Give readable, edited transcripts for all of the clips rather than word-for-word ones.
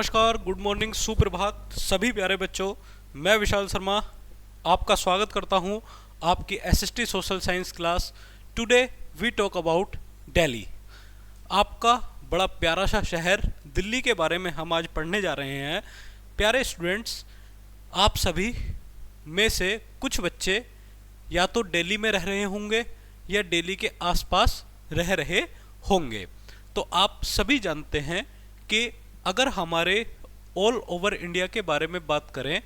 नमस्कार, good morning, सुप्रभात सभी प्यारे बच्चों। मैं विशाल शर्मा आपका स्वागत करता हूं आपकी SST social science class. Today we talk about Delhi. आपका बड़ा प्यारा सा शहर दिल्ली के बारे में हम आज पढ़ने जा रहे हैं। प्यारे स्टूडेंट्स, आप सभी में से कुछ बच्चे या तो दिल्ली में रह रहे होंगे या दिल्ली के आसपास रह रहे होंगे। तो आप सभी जानते हैं कि अगर हमारे ऑल ओवर इंडिया के बारे में बात करें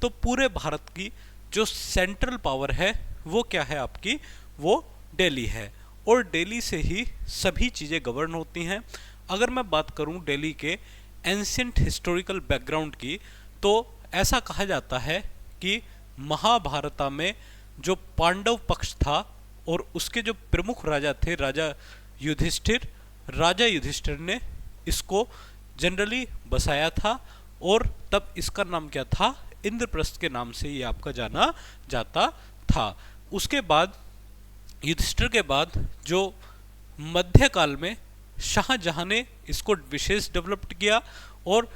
तो पूरे भारत की जो सेंट्रल पावर है वो क्या है आपकी, वो दिल्ली है। और दिल्ली से ही सभी चीज़ें गवर्न होती हैं। अगर मैं बात करूं दिल्ली के एंशिएंट हिस्टोरिकल बैकग्राउंड की, तो ऐसा कहा जाता है कि महाभारत में जो पांडव पक्ष था और उसके जो प्रमुख राजा थे, राजा युधिष्ठिर ने इसको जनरली बसाया था और तब इसका नाम क्या था, इंद्रप्रस्थ के नाम से ये आपका जाना जाता था। उसके बाद युधिष्ठिर के बाद जो मध्यकाल में शाहजहां ने इसको विशेष डेवलप किया और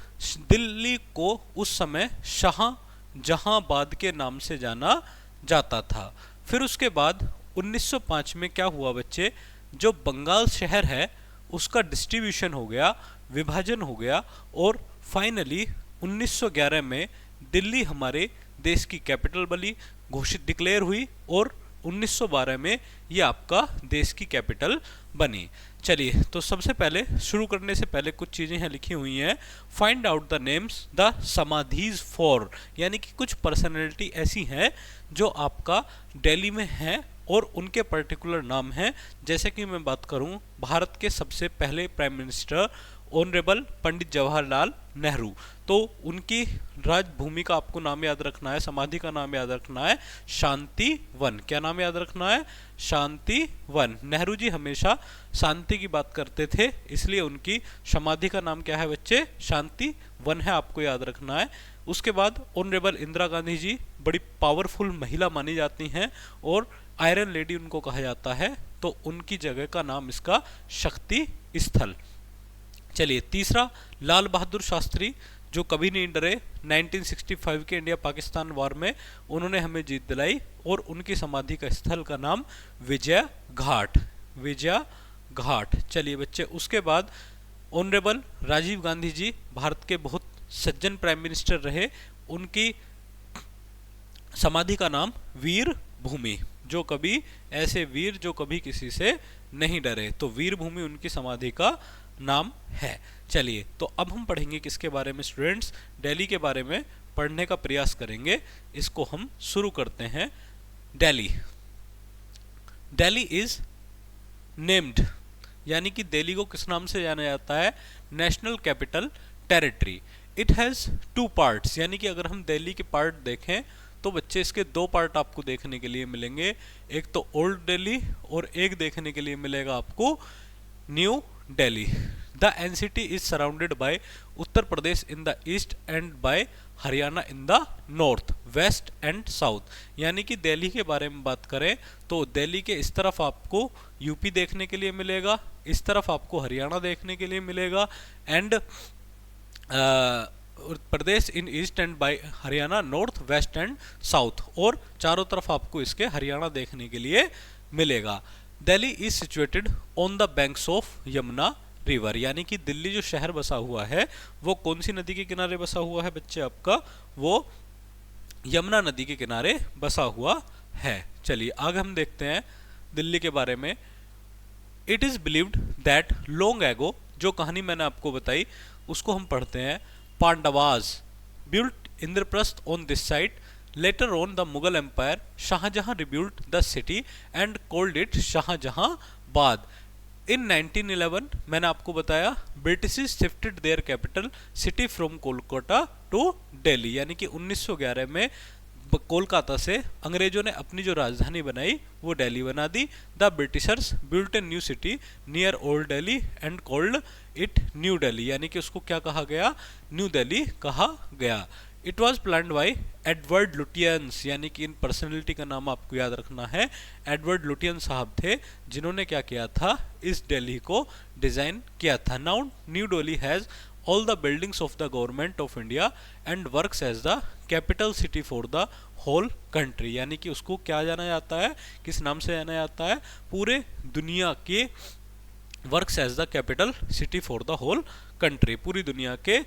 दिल्ली को उस समय शाहजहांबाद के नाम से जाना जाता था। फिर उसके बाद 1905 में क्या हुआ बच्चे, जो बंगाल शहर है उसका डिस्ट्रीब्यूशन हो गया, विभाजन हो गया और फाइनली 1911 में दिल्ली हमारे देश की कैपिटल बनी, घोषित डिक्लेयर हुई और 1912 में ये आपका देश की कैपिटल बनी। चलिए, तो सबसे पहले शुरू करने से पहले कुछ चीज़ें यहाँ लिखी हुई हैं। Find out the names the समाधीज फॉर, यानी कि कुछ पर्सनैलिटी ऐसी हैं जो आपका दिल्ली में हैं और उनके पर्टिकुलर नाम हैं। जैसे कि मैं बात करूं भारत के सबसे पहले prime minister honourable Pandit Jawaharlal Nehru, तो उनकी राजभूमि का आपको नाम याद रखना है, समाधि का नाम याद रखना है शांति वन। क्या नाम याद रखना है? शांति वन। नेहरू जी हमेशा शांति की बात करते थे, इसलिए उनकी समाधि का नाम क्या है बच्चे? शांति वन है, आपको याद रखना है। उसके बाद ऑनरेबल इंदिरा गांधी जी बड़ी पावरफुल महिला मानी जाती हैं और आयरन लेडी उनको कहा जाता है, तो उनकी जगह का नाम इसका शक्ति स्थल। चलिए, तीसरा लाल बहादुर शास्त्री, जो कभी नहीं डरे। 1965 के इंडिया पाकिस्तान वॉर में उन्होंने हमें जीत दिलाई और उनकी समाधि का स्थल का नाम विजय घाट, विजय घाट। चलिए बच्चे, उसके बाद ऑनरेबल राजीव गांधी जी भारत के बहुत सज्जन प्राइम मिनिस्टर रहे, उनकी समाधि का नाम वीर भूमि, जो कभी ऐसे वीर जो कभी किसी से नहीं डरे, तो वीर भूमि उनकी समाधि का नाम है। चलिए, तो अब हम पढ़ेंगे किसके बारे में स्टूडेंट्स? दिल्ली के बारे में पढ़ने का प्रयास करेंगे। इसको हम शुरू करते हैं। दिल्ली, दिल्ली इज नेम्ड, यानी कि दिल्ली को किस नाम से जाना जाता है? National capital territory. It has two parts, यानी कि अगर हम दिल्ली के पार्ट देखें तो बच्चे इसके दो पार्ट आपको देखने के लिए मिलेंगे। एक तो ओल्ड दिल्ली और एक देखने के लिए मिलेगा आपको new Delhi. The NCT is surrounded by Uttar Pradesh in the east and by Haryana in the north, west and south. यानी कि दिल्ली के बारे में बात करें तो दिल्ली के इस तरफ आपको यूपी देखने के लिए मिलेगा, इस तरफ आपको हरियाणा देखने के लिए मिलेगा, and Pradesh in east and by Haryana north, west and south, और चारों तरफ आपको इसके हरियाणा देखने के लिए मिलेगा। Delhi is situated on the banks of Yamuna river, यानी कि दिल्ली जो शहर बसा हुआ है वो कौन सी नदी के किनारे बसा हुआ है बच्चे? आपका वो यमुना नदी के किनारे बसा हुआ है। चलिए, आगे हम देखते हैं दिल्ली के बारे में। It is believed that long ago, जो कहानी मैंने आपको बताई उसको हम पढ़ते हैं। Pandavas built Indraprastha on this site. Later on the Mughal Empire, Shahjahan rebuilt the city and called it Shahjahanabad. In 1911 मैंने आपको बताया British shifted their capital city from Kolkata to Delhi, यानी कि 1911 में कोलकाता से अंग्रेजों ने अपनी जो राजधानी बनाई वो दिल्ली बना दी। The Britishers built a new city near old Delhi and called it new Delhi, यानी कि उसको क्या कहा गया? न्यू दिल्ली कहा गया। It was planned by Edward Lutyens, यानी कि इन पर्सनैलिटी का नाम आपको याद रखना है। एडवर्ड लुटियन साहब थे जिन्होंने क्या किया था? इस दिल्ली को डिजाइन किया था। Now new Delhi has all the buildings of the government of India and works as the capital city for the whole country, यानी कि उसको क्या जाना जाता है, किस नाम से जाना जाता है, पूरे दुनिया के works as the capital city for the whole country, पूरी दुनिया के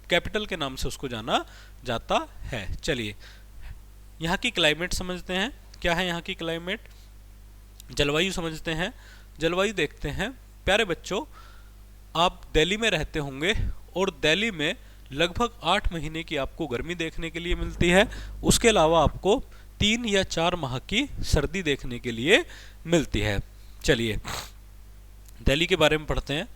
कैपिटल के नाम से उसको जाना जाता है। चलिए यहाँ की क्लाइमेट समझते हैं, क्या है यहाँ की क्लाइमेट, जलवायु समझते हैं। जलवायु देखते हैं प्यारे बच्चों, आप दिल्ली में रहते होंगे और दिल्ली में लगभग 8 महीने की आपको गर्मी देखने के लिए मिलती है, उसके अलावा आपको 3 या 4 माह की सर्दी देखने के लिए मिलती है। चलिए दिल्ली के बारे में पढ़ते हैं।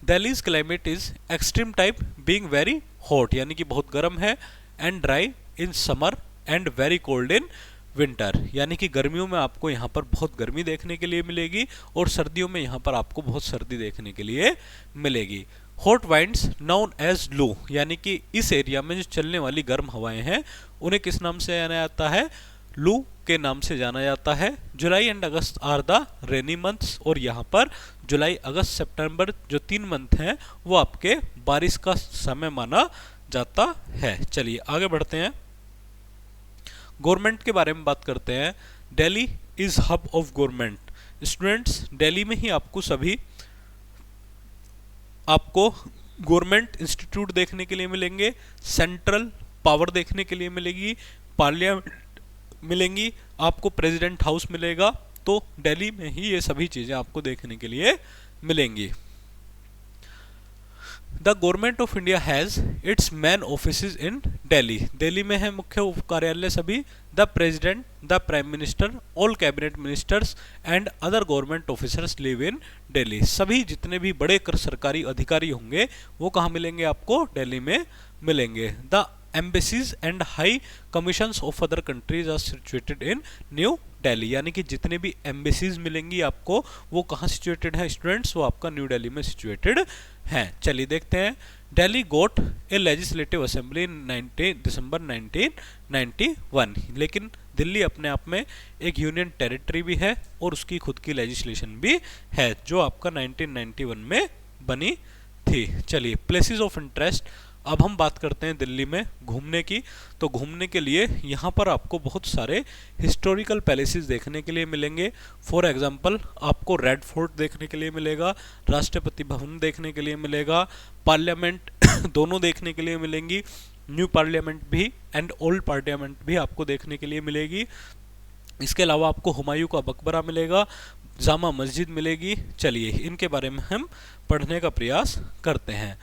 Delhi's climate is extreme type being very hot, यानी कि बहुत गर्म है, and dry in summer and very cold in winter, यानी कि गर्मियों में आपको यहाँ पर बहुत गर्मी देखने के लिए मिलेगी और सर्दियों में यहाँ पर आपको बहुत सर्दी देखने के लिए मिलेगी। हॉट वाइंड्स नाउन एज लू, यानी कि इस एरिया में जो चलने वाली गर्म हवाएं हैं उन्हें किस नाम से जाना जाता है, लू के नाम से जाना जाता है। July and August are the rainy months, और यहाँ पर जुलाई अगस्त सितंबर जो 3 मंथ हैं वो आपके बारिश का समय माना जाता है। चलिए आगे बढ़ते हैं, गवर्नमेंट के बारे में बात करते हैं। Delhi is hub of government, students Delhi में ही आपको गवर्नमेंट इंस्टीट्यूट देखने के लिए मिलेंगे, सेंट्रल पावर देखने के लिए मिलेगी, पार्लियामेंट मिलेंगी, आपको प्रेसिडेंट हाउस मिलेगा, तो दिल्ली में ही ये सभी चीजें आपको देखने के लिए मिलेंगी। The government of India has its main offices in Delhi, Delhi में है मुख्य कार्यालय सभी। The president, the prime minister, all cabinet ministers and other government officers live in Delhi, सभी जितने भी बड़े सरकारी अधिकारी होंगे वो कहाँ मिलेंगे आपको, दिल्ली में मिलेंगे। The embassies and high commissions of other countries are situated in new Delhi, यानी कि जितने भी एम्बेसीज मिलेंगी आपको वो कहाँ सिचुएटेड है स्टूडेंट्स, वो आपका न्यू दिल्ली में सिचुएटेड हैं। चलिए देखते हैं, दिल्ली गोट ए लेजिस्लेटिव असेंबली इन 19 दिसंबर 1991, लेकिन दिल्ली अपने आप में एक यूनियन टेरिटरी भी है और उसकी खुद की लेजिस्लेशन भी है जो आपका 1991 में बनी थी। चलिए प्लेसेस ऑफ इंटरेस्ट, अब हम बात करते हैं दिल्ली में घूमने की। तो घूमने के लिए यहाँ पर आपको बहुत सारे हिस्टोरिकल पैलेसेस देखने के लिए मिलेंगे। फॉर एग्जांपल आपको रेड फोर्ट देखने के लिए मिलेगा, राष्ट्रपति भवन देखने के लिए मिलेगा, पार्लियामेंट दोनों देखने के लिए मिलेंगी, न्यू पार्लियामेंट भी एंड ओल्ड पार्लियामेंट भी आपको देखने के लिए मिलेगी। इसके अलावा आपको हुमायूं का मकबरा मिलेगा, जामा मस्जिद मिलेगी। चलिए इनके बारे में हम पढ़ने का प्रयास करते हैं।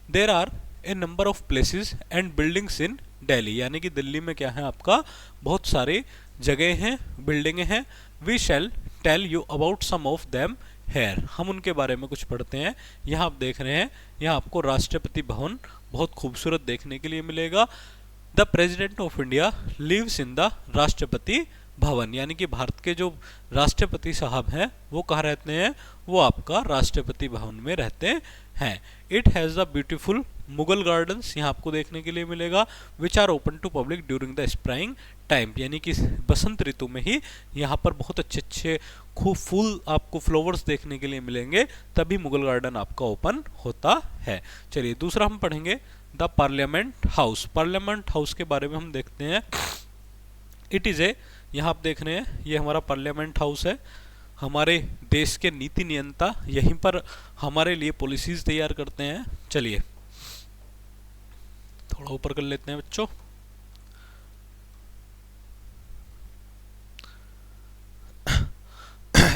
There are a number of places and buildings in Delhi, यानी कि दिल्ली में क्या है आपका बहुत सारे जगह हैं, बिल्डिंगें हैं। We shall tell you about some of them here, हम उनके बारे में कुछ पढ़ते हैं। यहाँ आप देख रहे हैं, यहाँ आपको राष्ट्रपति भवन बहुत खूबसूरत देखने के लिए मिलेगा। The president of India lives in the Rashtrapati Bhavan, यानी कि भारत के जो राष्ट्रपति साहब हैं वो कहाँ रहते हैं, वो आपका राष्ट्रपति भवन में रहते हैं। It has the beautiful Mughal gardens, यहाँ आपको देखने के लिए मिलेगा, which are open to public during the spring time, यानी कि बसंत ऋतु में ही यहाँ पर बहुत अच्छे अच्छे खूब फूल आपको फ्लावर्स देखने के लिए मिलेंगे, तभी मुगल गार्डन आपका ओपन होता है। चलिए दूसरा हम पढ़ेंगे the parliament house. Parliament house के बारे में हम देखते हैं। इट इज़ ए, यहाँ आप देख रहे हैं ये हमारा पार्लियामेंट हाउस है, हमारे देश के नीति नियंता यहीं पर हमारे लिए पॉलिसीज तैयार करते हैं। चलिए थोड़ा ऊपर कर लेते हैं बच्चों।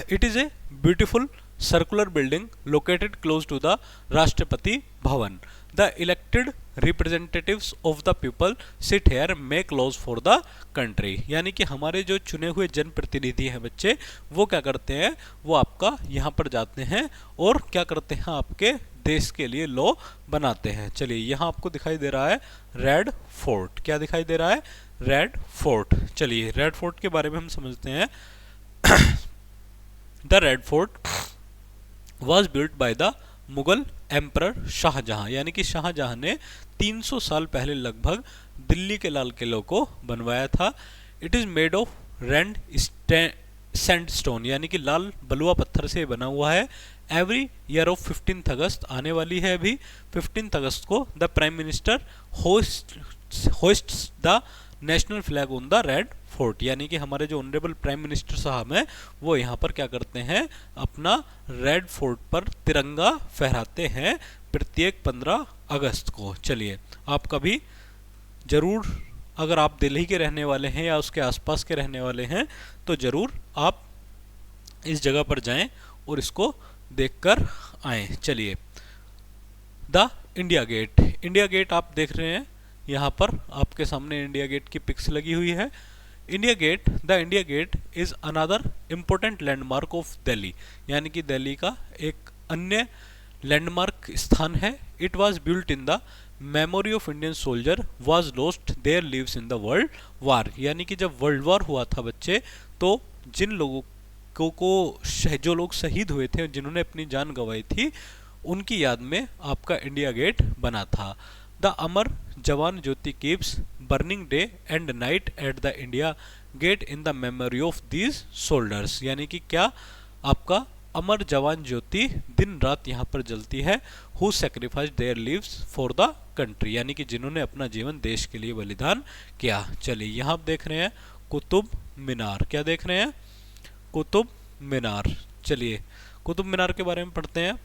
It is a beautiful circular building located close to the Rashtrapati Bhavan. The elected representatives of the people sit here make laws for the country. यानी कि हमारे जो चुने हुए जनप्रतिनिधि हैं बच्चे, वो क्या करते हैं, वो आपका यहाँ पर जाते हैं और क्या करते हैं, आपके देश के लिए लॉ बनाते हैं। चलिए यहाँ आपको दिखाई दे रहा है रेड फोर्ट, क्या दिखाई दे रहा है, रेड फोर्ट। चलिए रेड फोर्ट के बारे में हम समझते हैं। The red fort was built by the Mughal emperor Shahjahan, यानी कि शाहजहां ने 300 साल पहले लगभग दिल्ली के लाल किले को बनवाया था। It is made of red sandstone, यानी कि लाल बलुआ पत्थर से बना हुआ है। एवरी ईयर ऑफ 15 अगस्त आने वाली है अभी 15 अगस्त को the prime minister hosts the national flag on the red fort, यानी कि हमारे जो ऑनरेबल प्राइम मिनिस्टर साहब हैं वो यहाँ पर क्या करते हैं, अपना रेड फोर्ट पर तिरंगा फहराते हैं प्रत्येक 15 अगस्त को। चलिए आप कभी जरूर, अगर आप दिल्ली के रहने वाले हैं या उसके आसपास के रहने वाले हैं तो जरूर आप इस जगह पर जाएं और इसको देखकर आएं। चलिए the India gate, India gate आप देख रहे हैं यहाँ पर आपके सामने इंडिया गेट की पिक्स लगी हुई है। India gate, the India gate is another important landmark of Delhi, यानी कि दिल्ली का एक अन्य लैंडमार्क स्थान है। It was built in the memory of Indian soldier was lost their lives in the world war, यानी कि जब वर्ल्ड वार हुआ था बच्चे, तो जिन लोगों को जो लोग शहीद हुए थे, जिन्होंने अपनी जान गंवाई थी, उनकी याद में आपका इंडिया गेट बना था। The Amar Jawan Jyoti keeps burning day and night at the India gate in the memory of these soldiers, यानी कि क्या आपका अमर जवान ज्योति दिन रात यहाँ पर जलती है। Who sacrifice their lives for the country, यानी कि जिन्होंने अपना जीवन देश के लिए बलिदान किया। चलिए यहाँ आप देख रहे हैं कुतुब मीनार, क्या देख रहे हैं, कुतुब मीनार। चलिए कुतुब मीनार के बारे में पढ़ते हैं।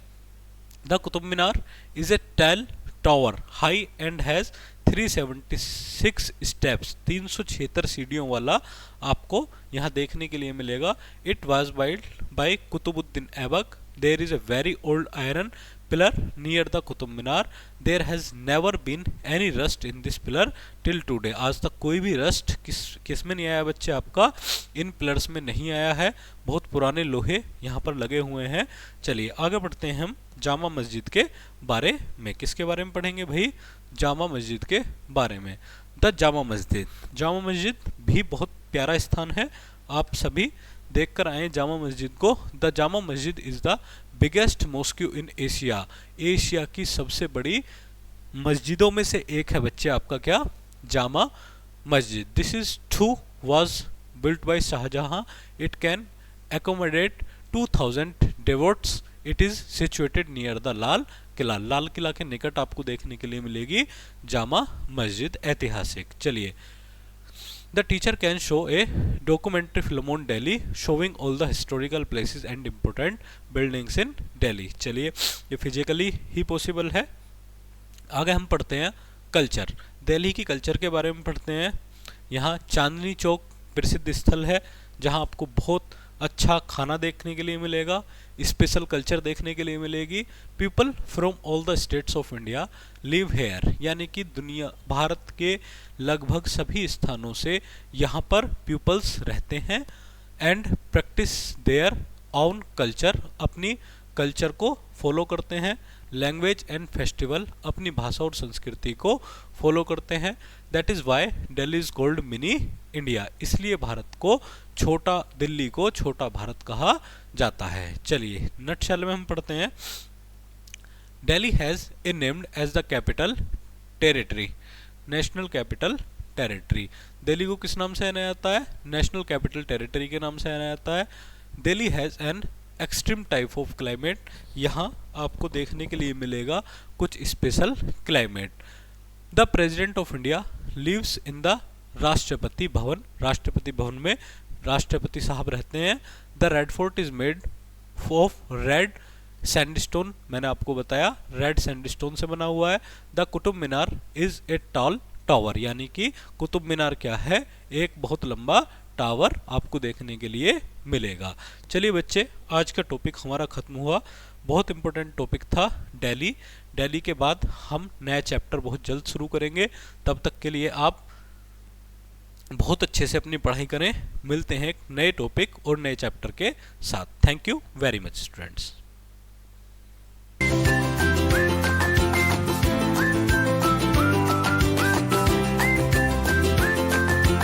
The Qutub Minar is a tall tower high and has 376 steps, 376 सीढ़ियों वाला आपको यहाँ देखने के लिए मिलेगा। It was built by Qutubuddin Aibak. There is a very old iron pillar near the Qutub Minar. There has never been any rust in this pillar till today, आज तक कोई भी रस्ट किस में नहीं आया बच्चे, आपका इन पिलर्स में नहीं आया है। बहुत पुराने लोहे यहाँ पर लगे हुए हैं। चलिए आगे बढ़ते हैं हम जामा मस्जिद के बारे में। किसके बारे में पढ़ेंगे भाई, जामा मस्जिद के बारे में। द जामा मस्जिद, जामा मस्जिद भी बहुत प्यारा स्थान है, आप सभी देखकर आए जामा मस्जिद को। The Jama Masjid is the biggest mosque in Asia, Asia की सबसे बड़ी मस्जिदों में से एक है बच्चे आपका क्या, Jama Masjid. This is too was built by Shahjahan. It can accommodate 2000 devotees. It is situated near the Lal Qila, Lal Qila के निकट आपको देखने के लिए मिलेगी जामा मस्जिद ऐतिहासिक। चलिए the teacher can show A documentary film on Delhi showing all the historical places and important buildings in Delhi. चलिए ये फिजिकली ही पॉसिबल है। आगे हम पढ़ते हैं कल्चर, दिल्ली की कल्चर के बारे में पढ़ते हैं। यहाँ चांदनी चौक प्रसिद्ध स्थल है जहाँ आपको बहुत अच्छा खाना देखने के लिए मिलेगा, स्पेशल कल्चर देखने के लिए मिलेगी। People from all the states of India live here, यानी कि दुनिया भारत के लगभग सभी स्थानों से यहाँ पर पीपल्स रहते हैं। And practice their own culture, अपनी कल्चर को फॉलो करते हैं। लैंग्वेज एंड फेस्टिवल, अपनी भाषा और संस्कृति को फॉलो करते हैं। That is why Delhi is called mini India, इसलिए भारत को छोटा, दिल्ली को छोटा भारत कहा जाता है। चलिए नटशेल में हम पढ़ते हैं। Delhi has a named as the capital territory, national capital territory. Delhi को किस नाम से जाना जाता है, नेशनल कैपिटल टेरिटरी के नाम से जाना जाता है। Delhi has an extreme type of climate, यहाँ आपको देखने के लिए मिलेगा कुछ special climate. The president of India lives in the Rashtrapati Bhavan, Rashtrapati Bhavan में राष्ट्रपति साहब रहते हैं। The red fort is made of red sandstone, मैंने आपको बताया रेड सैंडस्टोन से बना हुआ है। The Qutub Minar is a tall tower, यानी कि कुतुब मीनार क्या है, एक बहुत लंबा टावर आपको देखने के लिए मिलेगा। चलिए बच्चे आज का टॉपिक हमारा खत्म हुआ, बहुत इंपॉर्टेंट टॉपिक था दिल्ली। दिल्ली के बाद हम नया चैप्टर बहुत जल्द शुरू करेंगे, तब तक के लिए आप बहुत अच्छे से अपनी पढ़ाई करें। मिलते हैं एक नए टॉपिक और नए चैप्टर के साथ। Thank you very much students.